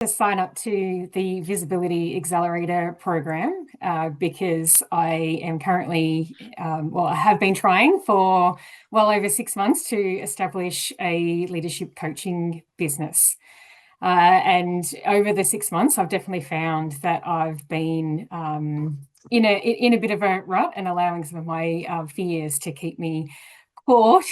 To sign up to the Visibility Accelerator program because I am currently, I have been trying for well over 6 months to establish a leadership coaching business. And over the 6 months, I've definitely found that I've been in a bit of a rut and allowing some of my fears to keep me caught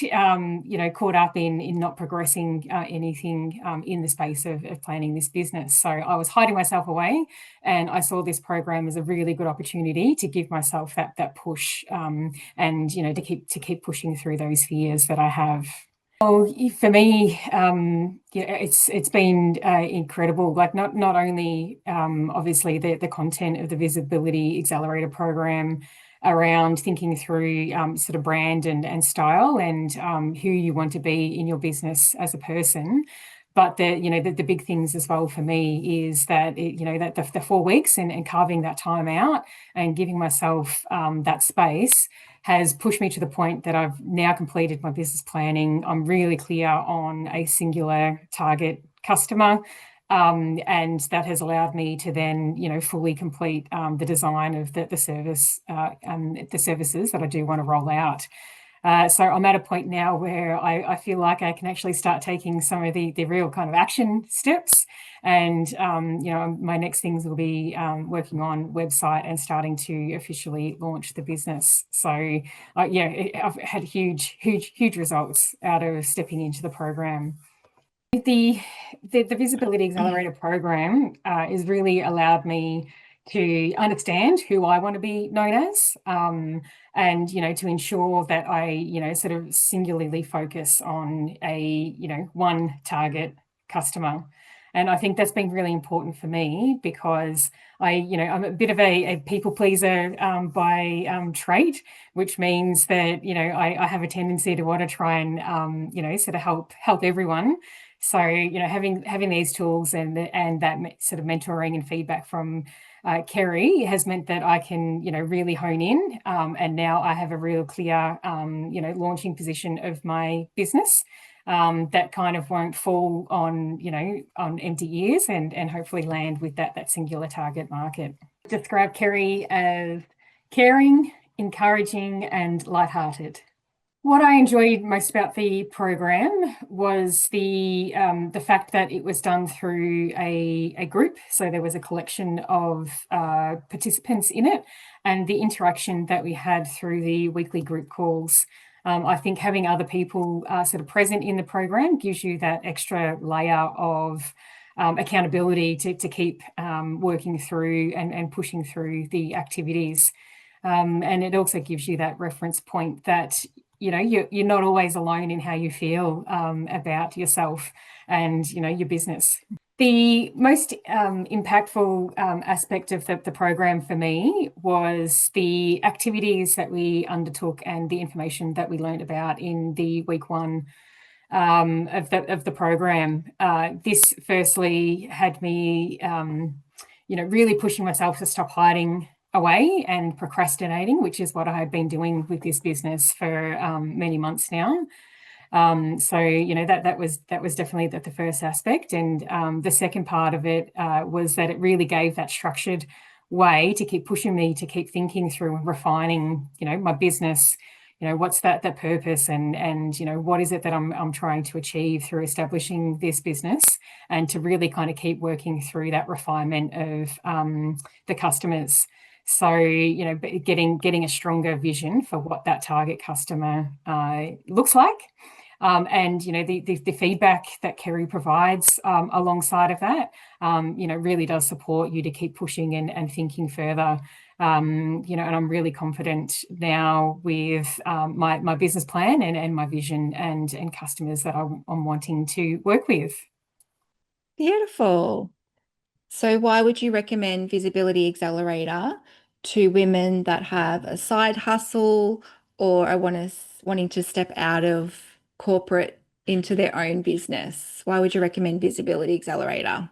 up in not progressing anything in the space of planning this business. So I was hiding myself away, and I saw this program as a really good opportunity to give myself that push, and to keep pushing through those fears that I have. Well, for me, it's been incredible. Like not only obviously the content of the Visibility Accelerator program around thinking through sort of brand and style and who you want to be in your business as a person. But the big things as well for me is that that the 4 weeks and carving that time out and giving myself that space has pushed me to the point that I've now completed my business planning. I'm really clear on a singular target customer. And that has allowed me to then, fully complete the design of the services that I do want to roll out. So I'm at a point now where I feel like I can actually start taking some of the real kind of action steps. And, my next things will be working on website and starting to officially launch the business. So, I've had huge results out of stepping into the program. The Visibility Accelerator program has really allowed me to understand who I want to be known as, and to ensure that I sort of singularly focus on a one target customer. And I think that's been really important for me because I'm a bit of a people pleaser by trait, which means that I have a tendency to want to try and sort of help everyone. So having these tools and that sort of mentoring and feedback from Kerry has meant that I can really hone in, and now I have a real clear launching position of my business. That kind of won't fall on empty ears and hopefully land with that singular target market. Describe Kerry as caring, encouraging, and lighthearted. What I enjoyed most about the program was the fact that it was done through a group. So there was a collection of participants in it, and the interaction that we had through the weekly group calls. I think having other people sort of present in the program gives you that extra layer of accountability to keep working through and pushing through the activities. And it also gives you that reference point that you're not always alone in how you feel about yourself and your business. The most impactful aspect of the program for me was the activities that we undertook and the information that we learned about in the week one of the program. This firstly had me really pushing myself to stop hiding away and procrastinating, which is what I had been doing with this business for many months now. So that was definitely the first aspect, and the second part of it was that it really gave that structured way to keep pushing me to keep thinking through and refining my business. What's that purpose and what is it that I'm trying to achieve through establishing this business, and to really kind of keep working through that refinement of the customers. So getting a stronger vision for what that target customer looks like. And the feedback that Kerry provides alongside of that really does support you to keep pushing and thinking further. And I'm really confident now with my business plan and my vision and customers that I'm wanting to work with. Beautiful. So why would you recommend Visibility Accelerator to women that have a side hustle or are wanting to step out of corporate into their own business? Why would you recommend Visibility Accelerator?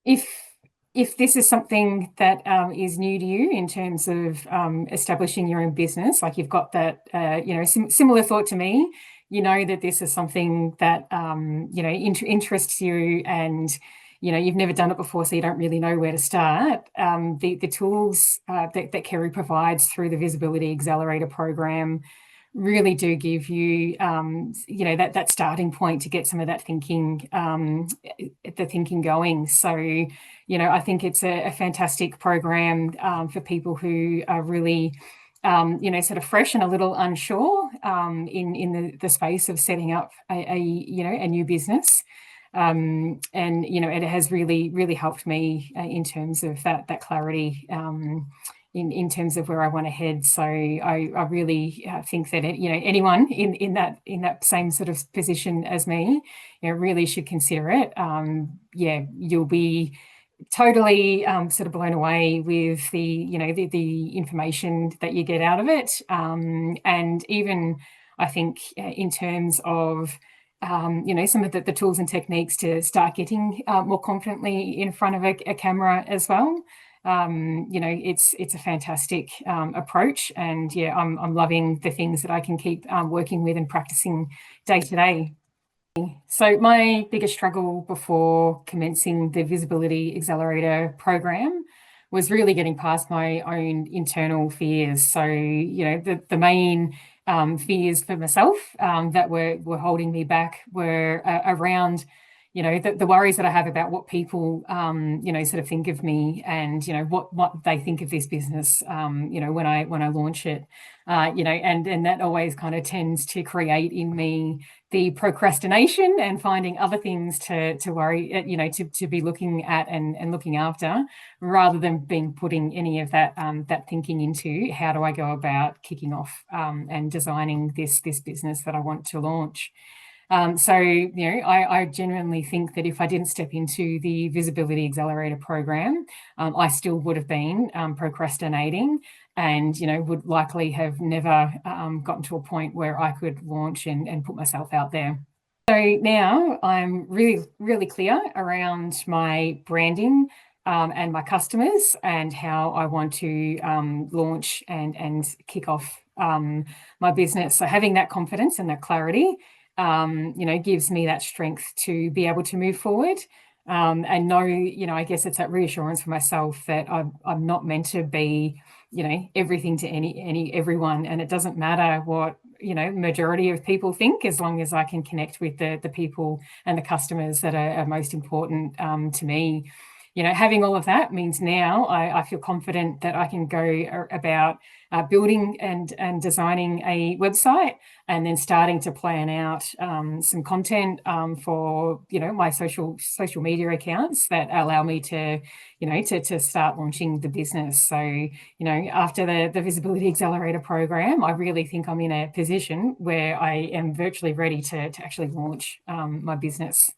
If this is something that is new to you in terms of establishing your own business, like you've got that similar thought to me, you know that this is something that interests you, and you've never done it before, so you don't really know where to start. The tools that Kerry provides through the Visibility Accelerator program really do give you that starting point to get some of that thinking, the thinking going. So I think it's a fantastic program for people who are really sort of fresh and a little unsure in the space of setting up a new business. And it has really helped me in terms of that clarity, in terms of where I want to head. So I really think that anyone in that same sort of position as me, really should consider it. You'll be totally sort of blown away with the information that you get out of it, and even I think in terms of some of the tools and techniques to start getting more confidently in front of a camera as well. It's a fantastic approach, and I'm loving the things that I can keep working with and practicing day to day. So my biggest struggle before commencing the Visibility Accelerator program was really getting past my own internal fears. So, the main fears for myself that were holding me back were around, the worries that I have about what people, sort of think of me, and, what they think of this business, when I launch it, and that always kind of tends to create in me the procrastination and finding other things to worry, to be looking at and looking after, rather than putting any of that thinking into how do I go about kicking off and designing this business that I want to launch. I genuinely think that if I didn't step into the Visibility Accelerator program, I still would have been procrastinating, and would likely have never gotten to a point where I could launch and put myself out there. So now I'm really clear around my branding and my customers, and how I want to launch and kick off my business. So having that confidence and that clarity gives me that strength to be able to move forward, and know, I guess it's that reassurance for myself that I'm not meant to be, everything to everyone, and it doesn't matter what, majority of people think, as long as I can connect with the people and the customers that are most important to me. Having all of that means now I feel confident that I can go about building and designing a website, and then starting to plan out some content for my social media accounts that allow me to to start launching the business. So after the Visibility Accelerator program, I really think I'm in a position where I am virtually ready to actually launch my business.